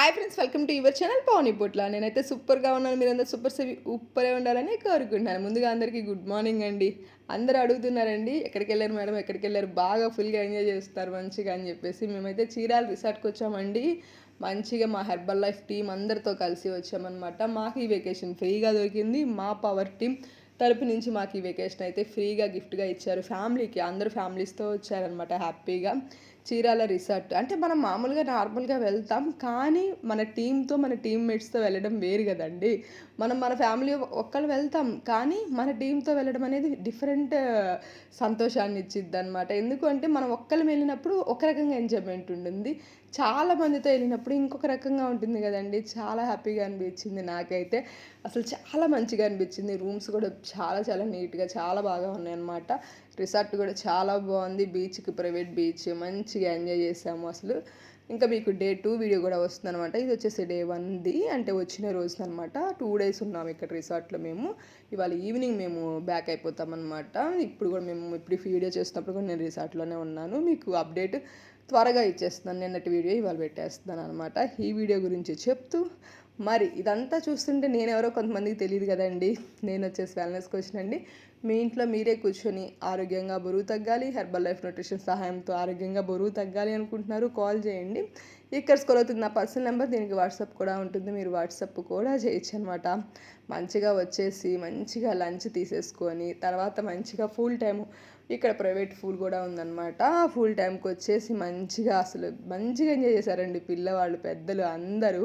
Hi friends, welcome to your channel Pavani Potla. నేనైతే సూపర్గా ఉన్నాను. మీరందరూ సూపరే ఉండాలని కోరుకుంటున్నాను. ముందుగా అందరికీ గుడ్ మార్నింగ్ అండి. అందరూ అడుగుతున్నారండి, ఎక్కడికి వెళ్ళారు మేడం, ఎక్కడికి వెళ్ళారు, బాగా ఫుల్గా ఎంజాయ్ చేస్తారు మంచిగా అని చెప్పేసి. మేమైతే చీరాల రిసార్ట్కి వచ్చామండి. మంచిగా మా హెర్బల్ లైఫ్ టీం అందరితో కలిసి వచ్చామన్నమాట. మాకు ఈ వెకేషన్ ఫ్రీగా దొరికింది. మా పవర్ టీం తరపు నుంచి మాకు ఈ వెకేషన్ అయితే ఫ్రీగా గిఫ్ట్గా ఇచ్చారు. ఫ్యామిలీకి అందరూ ఫ్యామిలీస్తో వచ్చారనమాట హ్యాపీగా. చీరాల రిసార్ట్ అంటే మనం మామూలుగా నార్మల్గా వెళ్తాం, కానీ మన టీంతో మన టీమ్మేట్స్తో వెళ్ళడం వేరు కదండి. మనం మన ఫ్యామిలీ ఒక్కళ్ళు వెళ్తాం, కానీ మన టీంతో వెళ్ళడం అనేది డిఫరెంట్ సంతోషాన్ని ఇచ్చిద్ది అనమాట. ఎందుకు అంటే మనం ఒక్కళ్ళు వెళ్ళినప్పుడు ఒక రకంగా ఎంజాయ్మెంట్ ఉంటుంది, చాలా మందితో వెళ్ళినప్పుడు ఇంకొక రకంగా ఉంటుంది కదండి. చాలా హ్యాపీగా అనిపించింది నాకైతే. అసలు చాలా మంచిగా అనిపించింది. రూమ్స్ కూడా చాలా చాలా నీట్గా చాలా బాగా ఉన్నాయన్నమాట. రిసార్ట్ కూడా చాలా బాగుంది. బీచ్కి ప్రైవేట్ బీచ్ మంచిగా ఎంజాయ్ చేసాము అసలు. ఇంకా మీకు డే 2 వీడియో కూడా వస్తుందన్నమాట. ఇది వచ్చేసి డే 1ది, అంటే వచ్చిన రోజునమాట. 2 days ఉన్నాము ఇక్కడ రిసార్ట్లో మేము. ఇవాళ ఈవినింగ్ మేము బ్యాక్ అయిపోతామన్నమాట. ఇప్పుడు కూడా మేము ఇప్పుడు వీడియో చేస్తున్నప్పుడు కూడా నేను రిసార్ట్లోనే ఉన్నాను. మీకు అప్డేట్ త్వరగా ఇచ్చేస్తున్నాను. నిన్నటి వీడియో ఇవాళ పెట్టేస్తున్నాను అనమాట. ఈ వీడియో గురించి చెప్తూ మరి ఇదంతా చూస్తుంటే నేనెవరో కొంతమందికి తెలియదు కదండి. నేను వచ్చేసి వెల్నెస్కి వచ్చినండి. మీ ఇంట్లో మీరే కూర్చొని ఆరోగ్యంగా బరువు తగ్గాలి, హెర్బల్ లైఫ్ న్యూట్రిషన్ సహాయంతో ఆరోగ్యంగా బరువు తగ్గాలి అనుకుంటున్నారు, కాల్ చేయండి. ఇక్కడ స్క్రోల్ అవుతుంది నా పర్సనల్ నెంబర్. దీనికి వాట్సాప్ కూడా ఉంటుంది, మీరు వాట్సాప్ కూడా చేయొచ్చు అనమాట. మంచిగా వచ్చేసి మంచిగా లంచ్ తీసేసుకొని తర్వాత మంచిగా ఫుల్ టైము ఇక్కడ ప్రైవేట్ పూల్ కూడా ఉందన్నమాట. ఫుల్ టైంకి వచ్చేసి మంచిగా అసలు మంచిగా ఎంజాయ్ చేశారండి పిల్లవాళ్ళు పెద్దలు అందరూ.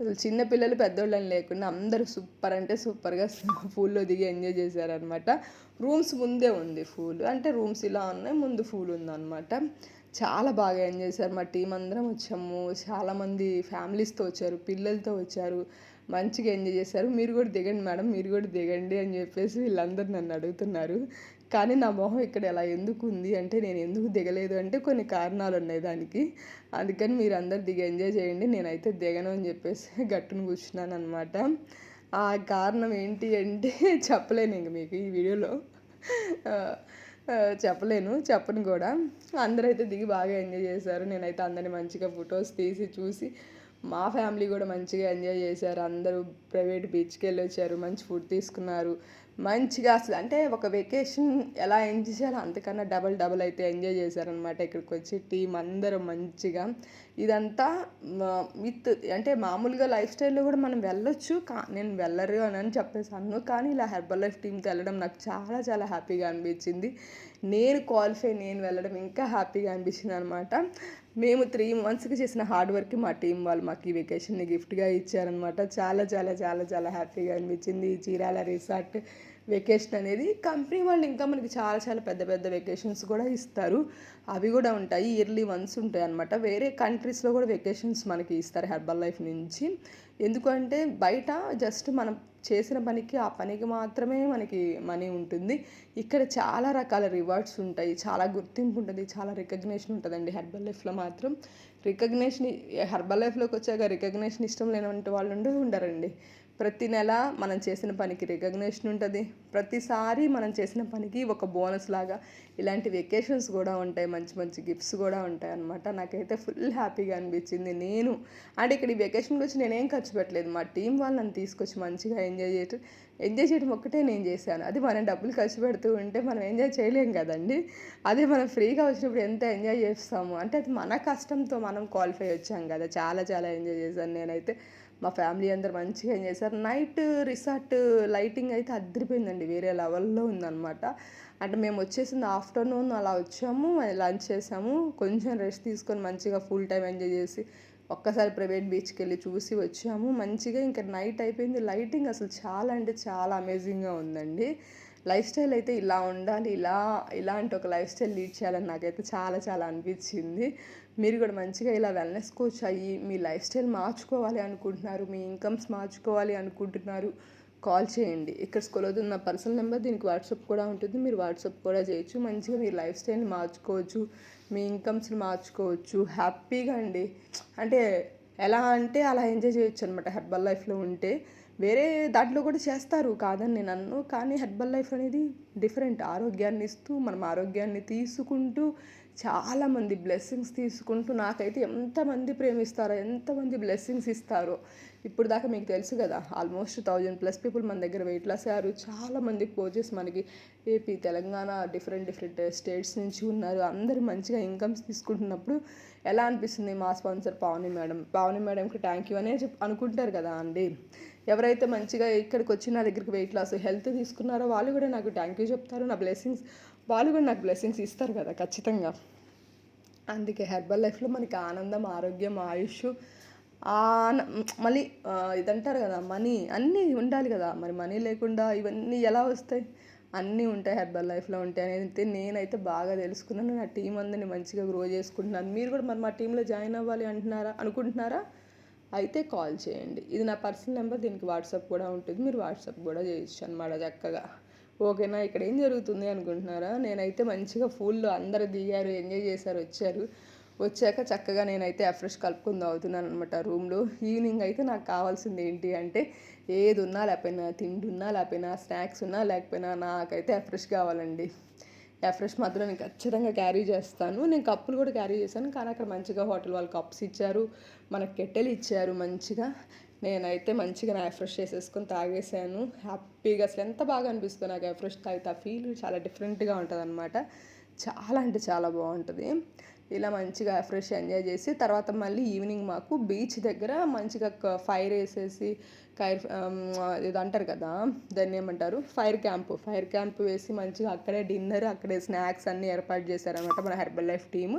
అసలు చిన్నపిల్లలు పెద్దోళ్ళని లేకుండా అందరూ సూపర్ అంటే సూపర్గా పూల్లో దిగి ఎంజాయ్ చేశారనమాట. రూమ్స్ ముందే ఉంది పూల్, అంటే రూమ్స్ ఇలా ఉన్నాయి, ముందు పూల్ ఉందన్నమాట. చాలా బాగా ఎంజాయ్ చేశారు. మా టీం అందరం వచ్చాము. చాలామంది ఫ్యామిలీస్తో వచ్చారు, పిల్లలతో వచ్చారు, మంచిగా ఎంజాయ్ చేశారు. మీరు కూడా దిగండి మేడం, మీరు కూడా దిగండి అని చెప్పేసి వీళ్ళందరూ నన్ను అడుగుతున్నారు. కానీ నా మొహం ఇక్కడ ఎలా ఎందుకు ఉంది అంటే, నేను ఎందుకు దిగలేదు అంటే కొన్ని కారణాలు ఉన్నాయి దానికి. అందుకని మీరు అందరు దిగి ఎంజాయ్ చేయండి, నేనైతే దిగను అని చెప్పేసి గట్టును కూర్చున్నాను అనమాట. ఆ కారణం ఏంటి అంటే చెప్పలేను ఇంక మీకు ఈ వీడియోలో. చెప్పను కూడా. అందరైతే దిగి బాగా ఎంజాయ్ చేశారు. నేనైతే అందరిని మంచిగా ఫొటోస్ తీసి చూసి, మా ఫ్యామిలీ కూడా మంచిగా ఎంజాయ్ చేశారు. అందరూ ప్రైవేట్ బీచ్కి వెళ్ళి వచ్చారు, మంచి ఫుడ్ తీసుకున్నారు. మంచిగా అసలు అంటే ఒక వెకేషన్ ఎలా ఎంజాయ్ చేయాలో అంతకన్నా డబల్ అయితే ఎంజాయ్ చేశారనమాట. ఇక్కడికి వచ్చి టీం అందరూ మంచిగా. ఇదంతా విత్ అంటే మామూలుగా లైఫ్ స్టైల్లో కూడా మనం వెళ్ళొచ్చు, నేను వెళ్ళరు అని చెప్పేసాను, కానీ ఇలా హెర్బల్ లైఫ్ టీంతో వెళ్ళడం నాకు చాలా చాలా హ్యాపీగా అనిపించింది. నేను వెళ్ళడం ఇంకా హ్యాపీగా అనిపించింది అనమాట. మేము 3 monthsకి చేసిన హార్డ్ వర్క్కి మా టీం వాళ్ళు మాకు ఈ వెకేషన్ని గిఫ్ట్గా ఇచ్చారనమాట. చాలా చాలా చాలా చాలా హ్యాపీగా అనిపించింది ఈ చీరాల రిసార్ట్ వెకేషన్ అనేది. కంపెనీ వాళ్ళు ఇంకా మనకి చాలా చాలా పెద్ద పెద్ద వెకేషన్స్ కూడా ఇస్తారు. అవి కూడా ఉంటాయి, ఇయర్లీ వన్స్ ఉంటాయి అనమాట. వేరే కంట్రీస్లో కూడా వెకేషన్స్ మనకి ఇస్తారు హెర్బల్ లైఫ్ నుంచి. ఎందుకంటే బయట జస్ట్ మనం చేసిన పనికి ఆ పనికి మాత్రమే మనకి మనీ ఉంటుంది. ఇక్కడ చాలా రకాల రివార్డ్స్ ఉంటాయి, చాలా గుర్తింపు ఉంటుంది, చాలా రికగ్నేషన్ ఉంటుందండి హెర్బల్ లైఫ్లో మాత్రం. హెర్బల్ లైఫ్లోకి వచ్చాక రికగ్నేషన్ ఇష్టం లేనటువంటి వాళ్ళు ఉండరండి. ప్రతి నెల మనం చేసిన పనికి రికగ్నేషన్ ఉంటుంది. ప్రతిసారి మనం చేసిన పనికి ఒక బోనస్ లాగా ఇలాంటి వెకేషన్స్ కూడా ఉంటాయి, మంచి మంచి గిఫ్ట్స్ కూడా ఉంటాయి అన్నమాట. నాకైతే ఫుల్ హ్యాపీగా అనిపించింది. అంటే ఇక్కడ ఈ వెకేషన్కి వచ్చి నేనేం ఖర్చు పెట్టలేదు, మా టీం వాళ్ళు నన్ను తీసుకొచ్చి మంచిగా ఎంజాయ్ చేయడం ఒక్కటే నేను చేశాను. అది మనం డబ్బులు ఖర్చు పెడుతూ ఉంటే మనం ఎంజాయ్ చేయలేం కదండి. అదే మనం ఫ్రీగా వచ్చినప్పుడు ఎంత ఎంజాయ్ చేస్తాము. అంటే అది మన కష్టంతో మనం క్వాలిఫై వచ్చాం కదా. చాలా చాలా ఎంజాయ్ చేశాను నేనైతే. మా ఫ్యామిలీ అందరు మంచిగా ఎంజాయ్ చేశారు. నైట్ రిసార్ట్ లైటింగ్ అయితే అదిరిపోయిందండి, వేరే లెవెల్లో ఉందన్నమాట. అంటే మేము వచ్చేసింది ఆఫ్టర్నూన్ అలా వచ్చాము, లంచ్ చేసాము, కొంచెం రెస్ట్ తీసుకొని మంచిగా ఫుల్ టైం ఎంజాయ్ చేసి ఒక్కసారి ప్రైవేట్ బీచ్కి వెళ్ళి చూసి వచ్చాము మంచిగా. ఇంకా నైట్ అయిపోయింది. లైటింగ్ అసలు చాలా అంటే చాలా అమేజింగ్గా ఉందండి. లైఫ్ స్టైల్ అయితే ఇలా ఉండాలి, ఇలాంటి ఒక లైఫ్ స్టైల్ లీడ్ చేయాలని నాకైతే చాలా చాలా అనిపించింది. మీరు కూడా మంచిగా ఇలా వెల్నెస్ కోచ్ అయ్యి మీ లైఫ్ స్టైల్ మార్చుకోవాలి అనుకుంటున్నారు, మీ ఇన్కమ్స్ మార్చుకోవాలి అనుకుంటున్నారు, కాల్ చేయండి. ఇక్కడ స్క్రోల్ అవుతుంది నా పర్సనల్ నెంబర్. దీనికి వాట్సాప్ కూడా ఉంటుంది, మీరు వాట్సాప్ కూడా చేయొచ్చు. మంచిగా మీ లైఫ్ స్టైల్ని మార్చుకోవచ్చు, మీ ఇన్కమ్స్ని మార్చుకోవచ్చు హ్యాపీగా అండి. అంటే ఎలా అంటే అలా ఎంజాయ్ చేయొచ్చు అనమాట హెర్బల్ లైఫ్లో ఉంటే. వేరే దాంట్లో కూడా చేస్తారు కాదని నేను అన్ను, కానీ హెర్బల్ లైఫ్ అనేది డిఫరెంట్. ఆరోగ్యాన్ని ఇస్తూ మనం ఆరోగ్యాన్ని తీసుకుంటూ చాలామంది బ్లెస్సింగ్స్ తీసుకుంటూ నాకైతే ఎంతమంది ప్రేమిస్తారో, ఎంతమంది బ్లెస్సింగ్స్ ఇస్తారో. ఇప్పుడు దాకా మీకు తెలుసు కదా, ఆల్మోస్ట్ 1000+ పీపుల్ మన దగ్గర వెయిట్ లాస్ అయ్యారు. చాలామంది కోచెస్ మనకి ఏపీ, తెలంగాణ, డిఫరెంట్ స్టేట్స్ నుంచి ఉన్నారు. అందరూ మంచిగా ఇన్కమ్స్ తీసుకుంటున్నప్పుడు ఎలా అనిపిస్తుంది? మా స్పాన్సర్ పావని మేడంకి థ్యాంక్ యూ అనే అనుకుంటారు కదా అండి. ఎవరైతే మంచిగా ఇక్కడికి వచ్చి నా దగ్గరికి వెయిట్ లాస్, హెల్త్ తీసుకున్నారో వాళ్ళు కూడా నాకు థ్యాంక్ యూ చెప్తారు. నా బ్లెస్సింగ్స్, వాళ్ళు కూడా నాకు బ్లెస్సింగ్స్ ఇస్తారు కదా ఖచ్చితంగా. అందుకే హెర్బల్ లైఫ్లో మనకి ఆనందం, ఆరోగ్యం, ఆయుష్, మళ్ళీ ఇదంటారు కదా, మనీ అన్నీ ఉండాలి కదా. మరి మనీ లేకుండా ఇవన్నీ ఎలా వస్తాయి? అన్నీ ఉంటాయి హెర్బల్ లైఫ్లో ఉంటాయి అనేది నేనైతే బాగా తెలుసుకున్నాను. నా టీం అందరిని మంచిగా గ్రో చేసుకుంటున్నాను. మీరు కూడా మరి మా టీంలో జాయిన్ అవ్వాలి అనుకుంటున్నారా? అయితే కాల్ చేయండి. ఇది నా పర్సనల్ నెంబర్, దీనికి వాట్సాప్ కూడా ఉంటుంది. మీరు వాట్సాప్ కూడా చేయొచ్చు అనమాట చక్కగా. ఓకేనా? ఇక్కడ ఏం జరుగుతుంది అనుకుంటున్నారా? నేనైతే మంచిగా ఫుల్ అందరు దిగారు, ఎంజాయ్ చేశారు, వచ్చాక చక్కగా నేనైతే అఫ్రెష్ కలుపుకొని తాగుతున్నాను అనమాట రూమ్లో. ఈవినింగ్ అయితే నాకు కావాల్సింది ఏంటి అంటే, ఏది ఉన్నా లేకపోయినా, తిండి ఉన్నా లేకపోయినా, స్నాక్స్ ఉన్నా లేకపోయినా, నాకైతే అఫ్రెష్ కావాలండి. అఫ్రెష్ మాత్రం నేను ఖచ్చితంగా క్యారీ చేస్తాను. నేను కప్పులు కూడా క్యారీ చేశాను, కానీ అక్కడ మంచిగా హోటల్ వాళ్ళు కప్స్ ఇచ్చారు, మనకు కెట్టెలు ఇచ్చారు మంచిగా. నేనైతే మంచిగా నా అఫ్రెష్ చేసేసుకొని తాగేసాను హ్యాపీగా. అసలు ఎంత బాగా అనిపిస్తుంది నాకు అఫ్రెష్ తాగితే. ఆ ఫీల్ చాలా డిఫరెంట్గా ఉంటుంది అనమాట. చాలా అంటే చాలా బాగుంటుంది. ఇలా మంచిగా ఫ్రెష్ ఎంజాయ్ చేసి తర్వాత మళ్ళీ ఈవినింగ్ మాకు బీచ్ దగ్గర మంచిగా ఫైర్ వేసేసి ఇది అంటారు కదా, దాన్ని ఏమంటారు, ఫైర్ క్యాంప్ వేసి మంచిగా అక్కడే డిన్నర్, అక్కడే స్నాక్స్ అన్నీ ఏర్పాటు చేశారనమాట మన హెర్బల్ లైఫ్ టీమ్.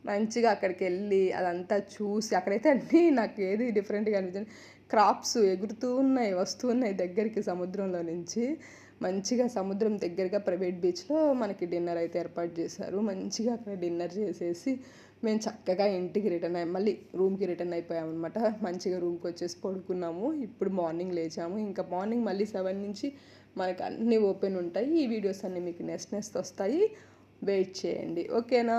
మంచిగా అక్కడికి వెళ్ళి అదంతా చూసి, అక్కడైతే అన్నీ నాకు ఏది డిఫరెంట్గా అనిపించింది, క్రాప్స్ ఎగురుతూ ఉన్నాయి, వస్తూ ఉన్నాయి దగ్గరికి సముద్రంలో నుంచి. మంచిగా సముద్రం దగ్గరగా ప్రైవేట్ బీచ్లో మనకి డిన్నర్ అయితే ఏర్పాటు చేశారు. మంచిగా అక్కడ డిన్నర్ చేసేసి మేము చక్కగా ఇంటికి మళ్ళీ రూమ్కి రిటర్న్ అయిపోయామన్నమాట. మంచిగా రూమ్కి వచ్చేసి పడుకున్నాము. ఇప్పుడు మార్నింగ్ లేచాము. ఇంకా మార్నింగ్ మళ్ళీ 7 నుంచి మనకి అన్నీ ఓపెన్ ఉంటాయి. ఈ వీడియోస్ అన్నీ మీకు నెక్స్ట్ వస్తాయి. వెయిట్ చేయండి. ఓకేనా?